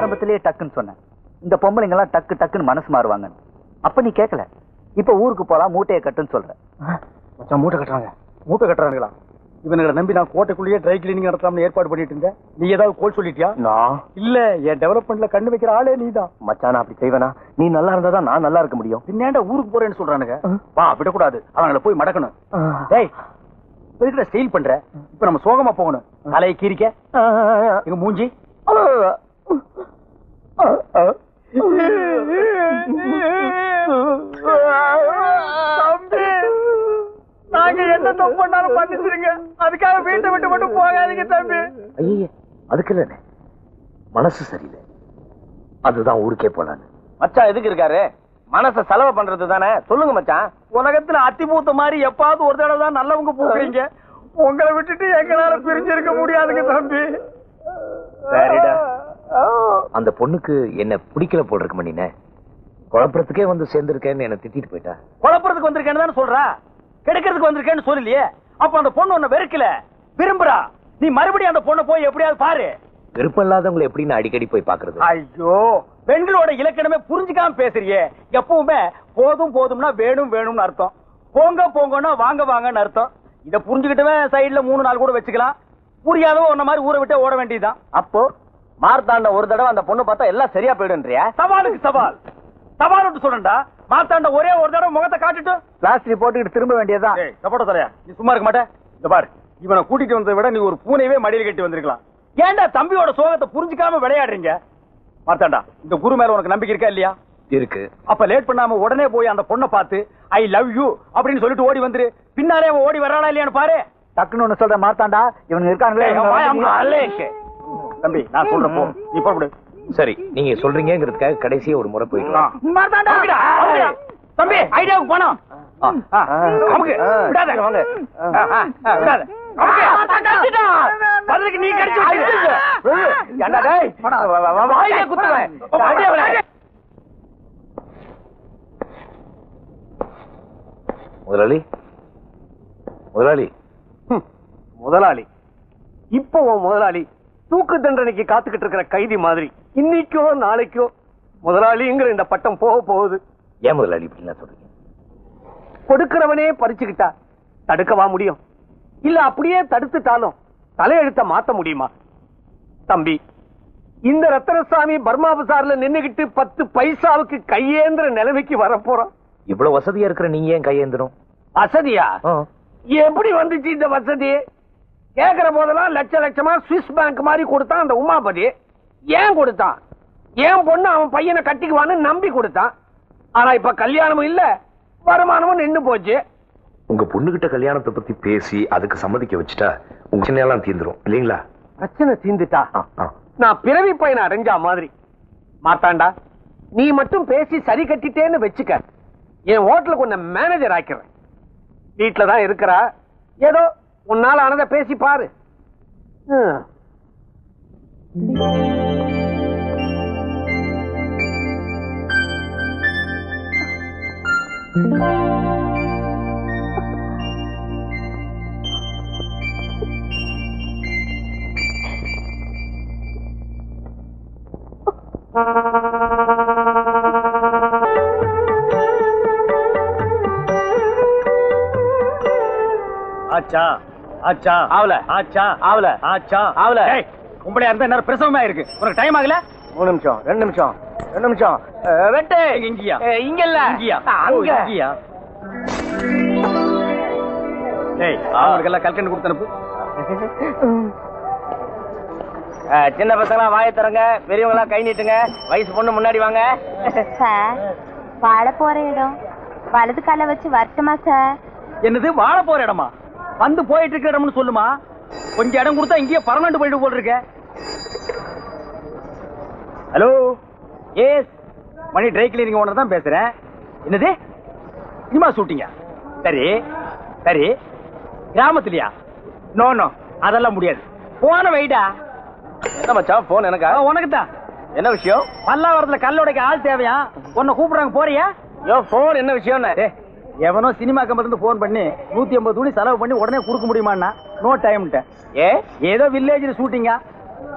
ஆரம்பத்திலேயே டக்குன்னு சொன்னேன், இந்த பொம்பளைங்க எல்லாம் டக்கு டக்குன்னு மனசு மாறுவாங்க. அப்ப நீ கேட்கல. இப்ப ஊருக்கு போலாம், மூட்டையை கட்டுன்னு சொல்ற. மூட்டை கட்டுறாங்க. மூட்டை கட்டுறாங்களா? இவனுங்களை நம்பி நான் கோட்டைக்குள்ளேயே ட்ரை கிளீனிங் நடத்தலாம்னு ஏற்பாடு பண்ணிட்டு இருந்தேன். நீ ஏதாவது கோல் சொல்லிட்டியா? நான் இல்ல, என் டெவலப்மெண்ட்ல கண்ணு வைக்கிற ஆளே நீதான். மச்சான் அப்படி செய்வேனா? நீ நல்லா இருந்தாதான் நான் நல்லா இருக்க முடியும். பின்னாண்ட ஊருக்கு போறேன்னு சொல்றானுங்க. வா, விடக்கூடாது, அவங்களை போய் மடக்கணும். டேய், இருக்கிற ஸ்டைல் பண்ற. இப்ப நம்ம சோகமா போகணும். தலையை கீரிக்க எங்க மூஞ்சி. நாங்க என்ன தப்பு பண்ணாலும் பண்ணிச்சிருங்க. அதுக்காக வீட்டை விட்டு மட்டும் போகாதீங்க தம்பி. ஐயே, அதுக்கு இல்ல, மனசு சரியில்லை, அதுதான் ஊருக்கே போலான்னு. மச்சான் எதுக்கு இருக்காரு? மனச செலவு பண்றது தானே. சொல்லுங்க மச்சான். உலகத்துல அத்திபூத்த மாதிரி எப்பாவது ஒரு தடவை தான் நல்லவங்க போகிறீங்க. உங்களை விட்டுட்டு எங்களால பிரிஞ்சிருக்க முடியாதுங்க தம்பி. சரிடா, அந்த பொண்ணுக்கு என்ன பிடிக்கல போல் இருக்கு மணினே. குழப்பறதுக்கே வந்து சேர்ந்திருக்கேன்னு என்ன திட்டிட்டு போயிட்டா. குழப்பறதுக்கு வந்திருக்கேன்னு தானே சொல்றா, கெடுக்கிறதுக்கு வந்திருக்கேன்னு சொல்லலையே. அப்ப அந்த பொண்ணு உன்னை வெறுக்கல, விரும்புறா. நீ மறுபடியும் அந்த பொண்ணை போய் எப்படியாவது பாரு. விருப்பம் இல்லாதவங்களை எப்படி நான் அடிக்கடி போய் பாக்குறது? ஐயோ, பெண்களோட இலக்கணமே புரிஞ்சுக்காம பேசுறியே. எப்பவுமே போதும் போதும்னா வேணும் வேணும்னு அர்த்தம், போங்க போங்கன்னா வாங்க வாங்கன்னு அர்த்தம். இத புரிஞ்சுக்கிட்டவே சைடுல 3 நாள் கூட வச்சுக்கலாம். புரியாதவோ உன்ன மாதிரி ஊரை விட்டு ஓட வேண்டியதுதான். அப்போ மார்த்தாண்ட ஒரு தடவை அந்த பொண்ணு பார்த்தா எல்லாம் சரியா போயிடுன்றியா? சவாலுக்கு சவால், சவால் சொல்றா. மார்த்தாண்ட ஒரே ஒரு தடவை முகத்தை காட்டிட்டு பிளாஸ்டிக் போட்டுக்கிட்டு திரும்ப வேண்டியதுதான். சப்போட்ட தரையா, நீ சும்மா இருக்க மாட்டே. இந்த பாரு, இவனை கூட்டிட்டு வந்ததை விட நீ ஒரு பூனையவே மடியில் கட்டி வந்திருக்கலாம். ஏன்டா தம்பியோட சோகத்தை புரிஞ்சுக்காம விளையாடுறீங்க? மார்த்தாண்டா, இந்த குரு மேல உனக்கு நம்பிக்கை இருக்கா இல்லையா? இருக்கு. அப்ப லேட் பண்ணாம உடனே போய் அந்த பொண்ணை பார்த்து ஐ லவ் யூ அப்படின்னு சொல்லிட்டு ஓடி வந்துரு. பின்னாலே அவன் ஓடி வரானா இல்லையான்னு பாரு. டக்குன்னு ஒண்ணு சொல்ற மார்த்தாண்டா, இவனுங்க இருக்காங்களே. தம்பி, நான் சொல்றப்போ நீ போடு. சரி, நீங்க சொல்றீங்கிறதுக்காக கடைசியா ஒரு முறை போயிடலாம். தம்பி, ஐடியாவுக்கு போனோம். நீ முதலாளி, முதலாளி, முதலாளி. இப்போ முதலாளி தூக்கு தண்டனைக்கு காத்துக்கிட்டு இருக்கிற கைதி மாதிரி இன்னைக்கோ நாளைக்கோ முதலாளிங்கிற இந்த பட்டம் போக போகுது. ஏன் முதலாளி இப்படி சொல்றீங்க? கொடுக்கிறவனே பறிச்சுக்கிட்டா தடுக்கவா முடியும்? இல்ல அப்படியே தடுத்துட்டாலும் தலையெழுத்த மாத்த முடியுமா? தம்பி, இந்த ரத்தனசாமி பர்மா பசார்ல நின்னுகிட்டு 10 பைசாவுக்கு கையேந்திர நிலைமைக்கு வரப்போறோம். இவ்வளவு வசதியா இருக்கிற நீங்க ஏன் கையேந்திரும்? வசதியா? எப்படி வந்துச்சு இந்த வசதி? கேக்குற போதெல்லாம் லட்ச லட்சமா சுவிஸ் பேங்க் மாதிரி கொடுத்தான் அந்த உமாபதி. ஏன் கொடுத்தான்? ஏன் பொண்ணு அவன் பையனை கட்டிக்குவான்னு நம்பி கொடுத்தான். ஆனா இப்ப கல்யாணமும் இல்ல, வருமானமும் நின்னு போச்சு. உங்க பொண்ணுகிட்ட கல்யாணத்தை பத்தி பேசி அதுக்கு சம்மதிக்க வச்சுட்டா உங்க சின்ன தீந்துரும் இல்லீங்களா? பிரச்சனை தீந்துட்டா நான் பிறவி பையனை அடைஞ்சா மாதிரி. மாத்தாண்டா, நீ மட்டும் பேசி சரி கட்டிட்டேன்னு வச்சுக்க, என் ஹோட்டலுக்கு உன்னை மேனேஜர் ஆக்கிறேன். வீட்டுலதான் இருக்கிறா, ஏதோ உன்னால ஆனதை பேசி பாரு. ஆச்சா ஆச்சா ஆவல, ஆச்சா ஆவல, ஆச்சா ஆவல. உங்களையா இருந்தா என்ன பிரசவமா இருக்கு? உனக்கு டைம் ஆகல? 3 நிமிஷம், 2 நிமிஷம், 2 நிமிஷம். வெட்டு. இங்கயா? இங்க இல்ல, இங்கயா? அங்க. இங்கயா? டேய், அவங்களுக்கு எல்லாம் கல்கண்டு கொடுத்து அனுப்பு. சின்ன பசங்களா வாயை தரங்க, பெரியவங்களா கை நீட்டுங்க. வயசு பொண்ணு முன்னாடி வாங்க. சார், வாழ போற இடம் வலது கால வச்சு வரட்டுமா சார்? என்னது வாழ போற இடமா? வந்து போயிட்டு இருக்க இடம்னு சொல்லுமா. கொஞ்சம் இடம் கொடுத்தா இங்கேயே பர்மனன்ட் போயிட்டு போல் இருக்க. ஹலோ, எஸ், மணி ட்ரை கிளீனிங் ஓனர் தான் பேசுறேன். என்னது சினிமா ஷூட்டிங்கா? சரி சரி, கிராமத்துலயா? நோ நோ, அதெல்லாம் முடியாது. போன வைடா. என்ன மச்சான் போன்? எனக்கா? உனக்கு தான். என்ன விஷயம்? பல்லாவரத்துல கல்லோடைக்கு ஆள் தேவையா? உன்னை கூப்பிடுறாங்க, போறியா? போன் என்ன விஷயம்? எவனோ சினிமா கம்பெனில போன் பண்ணி 150 துணி செலவு பண்ணி உடனே கொடுக்க முடியுமான்னா நோ டைம். ஏதோ வில்லேஜ்ல ஷூட்டிங்கா,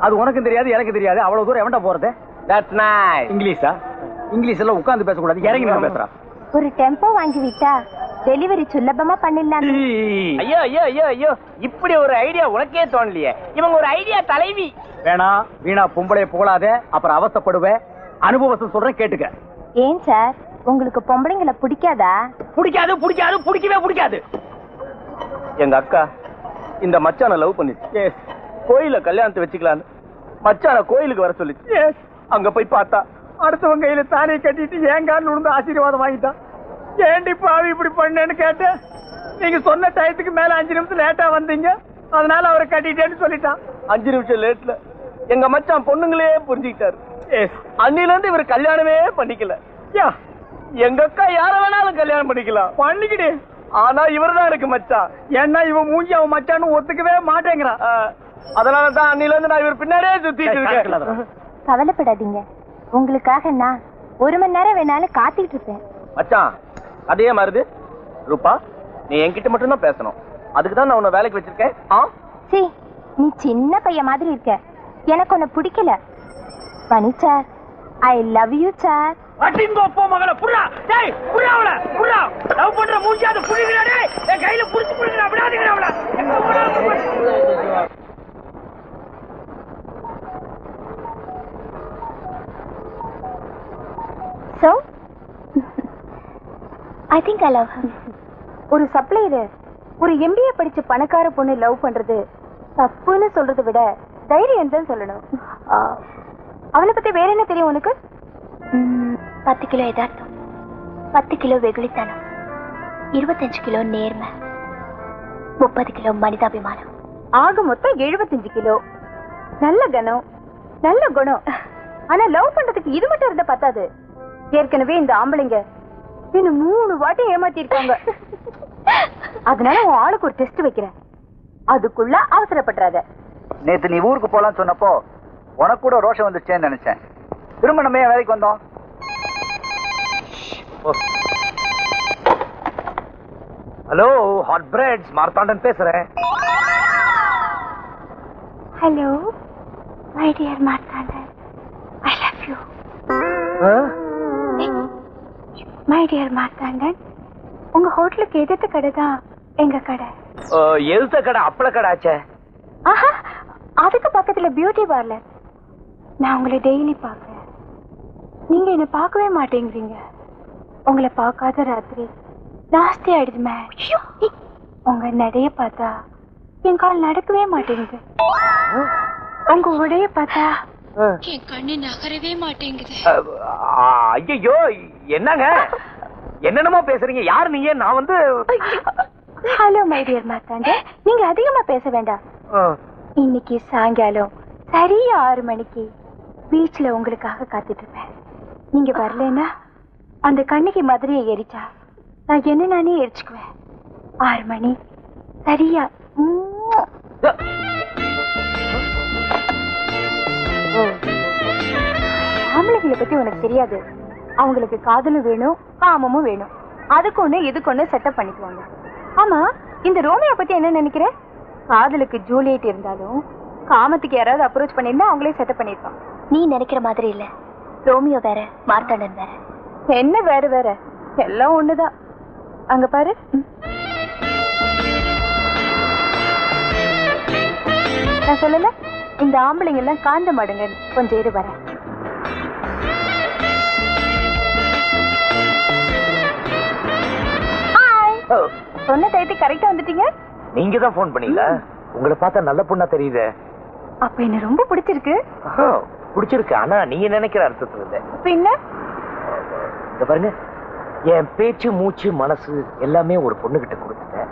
அது உனக்கும் தெரியாது எனக்கு தெரியாது. அவ்வளவு தூரம் எவன்டா போறது? That's nice. இங்கிலீஷா? இங்கிலீஷ் எல்லாம் உட்கார்ந்து பேசக்கூடாது, இறங்கி நான் பேசுறேன். ஒரு டெம்போ வாங்கி விட்டா டெலிவரி சுலபமா பண்ணிடலாம். ஐயோ ஐயோ ஐயோ ஐயோ, இப்படி ஒரு ஐடியா உனக்கே தோணலையே? இவங்க ஒரு ஐடியா தலைவி. வேணா வீணா பொம்பளைய போலாத, அப்புறம் அவஸ்தைப்படுவேன். அனுபவத்தை சொல்றேன் கேட்டுக்க. ஏன் சார், உங்களுக்கு பொம்பளைங்களை பிடிக்காதா? பிடிக்காது பிடிக்காது பிடிக்கவே பிடிக்காது. எங்க அக்கா இந்த மச்சான லவ் பண்ணிச்சு. கோயில கல்யாணத்தை வச்சுக்கலான்னு மச்சான கோயிலுக்கு வர சொல்லிச்சு. அங்க போய் பார்த்தா அடுத்தவங்க கையில தானே கட்டிட்டு ஏங்கான்னு விழுந்து ஆசீர்வாதம் வாங்கிட்டான். ஏண்டி பாவி இப்படி பண்ணேன்னு கேட்டேன். நீங்க சொன்ன டயத்துக்கு மேல 5 நிமிஷம் லேட்டா வந்தீங்க, அதனால அவரை கட்டிட்டேன்னு சொல்லிட்டான். 5 நிமிஷம் லேட்ல எங்க மச்சான் பொண்ணுங்களே புரிஞ்சுக்கிட்டாரு. அன்னில இருந்து இவர் கல்யாணமே பண்ணிக்கல. எங்க அக்கா யார வேணாலும் கல்யாணம் பண்ணிக்கலாம், பண்ணிக்கிட்டே. ஆனா இவர்தான் இருக்கு மச்சான். ஏன்னா இவன் மூஞ்சி அவன் மச்சான்னு ஒத்துக்கவே மாட்டேங்கிறான். அதனாலதான் அன்னில இருந்து நான் இவர் பின்னாடியே சுத்திட்டு இருக்கேன். கவலைப்படாதீங்க, உங்களுக்காக நான் 1 மணி நேரம் வேணாலும் காத்துக்கிட்டு இருப்பேன். மச்சான் அதே மாறுது. ரூபா, நீ என்கிட்ட மட்டும் தான் பேசணும். அதுக்கு தான் நான் உன்னை வேலைக்கு வச்சிருக்கேன். சீ, நீ சின்ன பையன் மாதிரி இருக்க, எனக்கு உன்னை பிடிக்கல. Mani sir, I love you sir. அடிங்கோ போ மகள, புறா. டேய் புறா, அவள புறா. லவ் பண்ற மூஞ்சியாத புடிங்கடா. டேய் என் கையில புடிச்சு புடிங்கடா, விடாதீங்கடா அவள. So I think I love him. ஒரு சப்ளையர் ஒரு MBA படிச்ச பணக்கார பொண்ணு லவ் பண்றது தப்புன்னு சொல்றதை விட தைரியம் தான் சொல்லணும். அவனை பத்தி வேற என்ன தெரியும் உனக்கு? 10 கிலோ யதார்த்தம், 10 கிலோ வெகுளித்தனம், 25 கிலோ நேர்மை, 30 கிலோ மனிதாபிமானம், ஆக மொத்தம் 75 கிலோ. நல்ல கணம், நல்ல குணம். ஆனா லவ் பண்றதுக்கு இது மட்டும் இருந்தா பத்தாது. ஏற்கனவே இந்த ஆம்பளைங்க இன்னும் 3 வாட்டி ஏமாத்தி இருக்காங்க. அதனால உன் ஆளுக்கு ஒரு டெஸ்ட் வைக்கிறேன், அதுக்குள்ள அவசரப்படுறாத. நேத்து நீ ஊருக்கு போலாம் சொன்னப்போ உனக்கு கூட ரோஷம் வந்துச்சேன்னு நினைச்சேன். திரும்ப நம்ம ஏன் வேலைக்கு வந்தோம்? ஹலோ, ஹாட் பிரெட்ஸ், மார்த்தாண்டன் பேசுறேன். Hello my dear Marthandan, I love you. My dear Marthandan, உங்க ஹோட்டலுக்கு எதிர்த்த கடை தான் எங்க கடை. எழுத்த கடை அப்பள கடை ஆச்சே. ஆஹா, அதுக்கு பக்கத்துல பியூட்டி பார்லர். நான் உங்களை டெய்லி பார்க்கிறேன், நீங்க என்ன பார்க்கவே மாட்டேங்கிறீங்க. உங்களை பார்க்காத ராத்திரி நாஸ்தி ஆயிடுதுமே. உங்க நடைய பார்த்தா என் கால் நடக்கவே மாட்டேங்குது. உங்க உடைய பார்த்தா என் கண்ணு நகரவே மாட்டேங்குது. ஐயோ, என்னங்க என்னென்னமோ பேசுறீங்க? யாரு நீங்க? நான் வந்து ஹலோ மை டியர் மார்த்தாண்டன், நீங்க அதிகமா பேச வேண்டாம். இன்னைக்கு சாயங்காலம் சரியா 6 மணிக்கு பீச்ல உங்களுக்காக காத்துட்டு இருப்பேன். நீங்க வரலன்னா அந்த கண்ணிக்கு மதுரையை எரிச்சா நான் என்ன நானே எரிச்சுக்குவேன். 6 மணி சரியா. ஆம்பளைங்களை பத்தி உனக்கு தெரியாது. அவங்களுக்கு காதலும் வேணும், காமமும் வேணும். அதுக்கு ஒண்ணு இதுக்கு ஒண்ணு செட்டப் பண்ணிக்குவாங்க. ஆமா, இந்த ரோமியோ பத்தி என்ன நினைக்கிற? காதலுக்கு ஜூலியட் இருந்தாலும் காமத்துக்கு யாராவது அப்ரோச் பண்ணிருந்தா அவங்களே செட்டப் பண்ணிருப்பான். நீ நினைக்கிற மாதிரி இல்ல. ரோமியோ வேற, மார்த்தாண்டன் வேற. என்ன வேற வேற? எல்லாம் ஒண்ணுதான். அங்க பாரு. நான் சொல்லல, இந்த ஆம்பளைங்க எல்லாம் காந்த மாடுங்க. கொஞ்சம் இரு வரேன். சொன்ன டைத்து கரெக்டா வந்துட்டீங்க. நீங்க தான் போன் பண்ணீங்களா? உங்களை பார்த்தா நல்ல பொண்ணா தெரியுது. அப்ப என்ன ரொம்ப பிடிச்சிருக்கு. பிடிச்சிருக்கு, ஆனா நீங்க நினைக்கிற அர்த்தத்துல இல்ல. பின்ன இத பாருங்க, என் பேச்சு மூச்சு மனசு எல்லாமே ஒரு பொண்ணு கிட்ட கொடுத்துட்டேன்.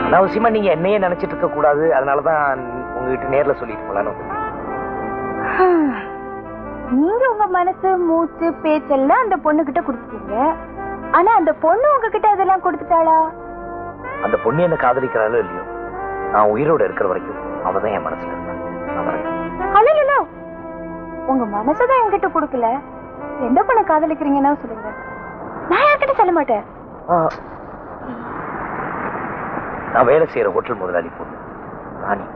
அனாவசியமா நீங்க என்னையே நினைச்சிட்டு இருக்க கூடாது. அதனாலதான் உங்ககிட்ட நேர்ல சொல்லிட்டு போலான்னு. நீங்க உங்க மனசு மூச்சு பேச்செல்லாம் அந்த பொண்ணு கிட்ட கொடுத்துட்டீங்க. ஆனா அந்த பொண்ணு உங்ககிட்ட அதெல்லாம் கொடுத்துட்டாளா? அந்த பொண்ணு என்ன காதலிக்கிறாளோ இல்லையோ, நான் உயிரோட இருக்கிற வரைக்கும் அவதான் என் மனசுல இருந்தா. உங்க மனசுதான் என்கிட்ட கொடுக்கல. எந்த பொண்ணை காதலிக்கிறீங்கன்னா சொல்லுங்க, நான் யார்கிட்ட சொல்ல மாட்டேன். நான் வேலை செய்யற ஹோட்டல் முதலாளி பொண்ணு ராணி.